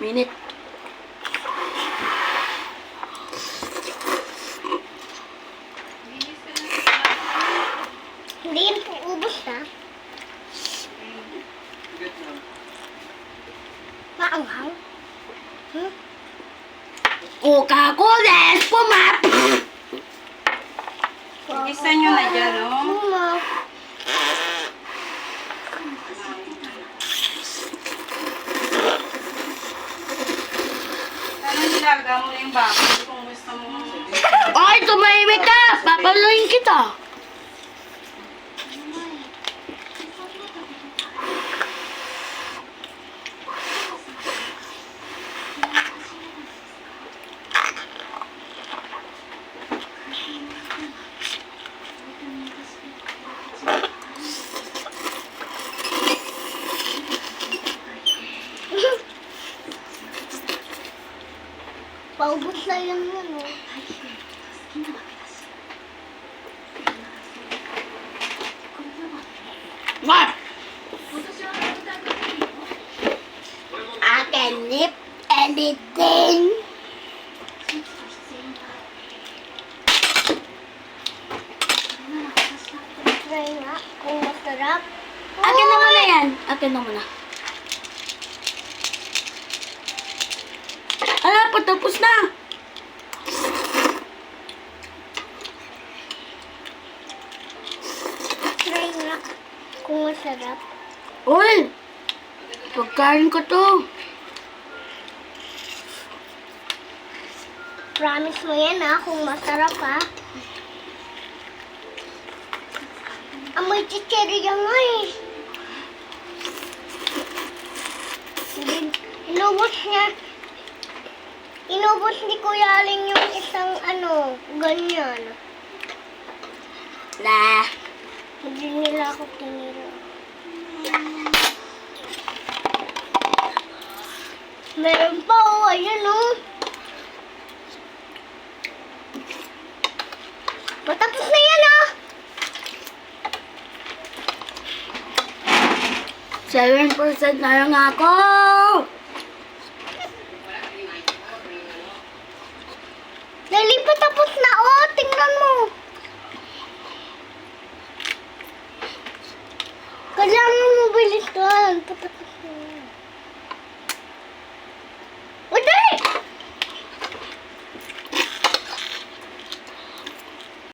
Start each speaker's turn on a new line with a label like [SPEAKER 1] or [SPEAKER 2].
[SPEAKER 1] Minute.
[SPEAKER 2] Hindi yan po ubos na. Maanghang.
[SPEAKER 1] Coca-Cola, pumap!
[SPEAKER 3] Isa nyo na dyan, no?
[SPEAKER 2] Mama.
[SPEAKER 3] Ano nilaga mo na yung bako kung gusto mo.
[SPEAKER 1] Ay, tumahimik ka! Papaluin kita!
[SPEAKER 2] Paubos na yan yun, oh.
[SPEAKER 1] What?
[SPEAKER 2] I can lift anything. Try nga kung masarap.
[SPEAKER 1] Akin na muna yan. Akin na muna. Ala, patapos na.
[SPEAKER 2] Try nga kung masarap.
[SPEAKER 1] Uy! Pagkain ko to.
[SPEAKER 2] Promise mo yan ha, kung masarap ha. Amoy chichiri yan nga eh. Inubos niya. Inubos ni Kuya Aling yung isang ganyan.
[SPEAKER 1] Nah.
[SPEAKER 2] Hindi nila ako tinira. Meron pa oh, ayun oh. Matapos na yan oh.
[SPEAKER 1] 7% na lang ako.
[SPEAKER 2] Dali pa tapos na oh, tingnan mo. Kailangan mo bilisan.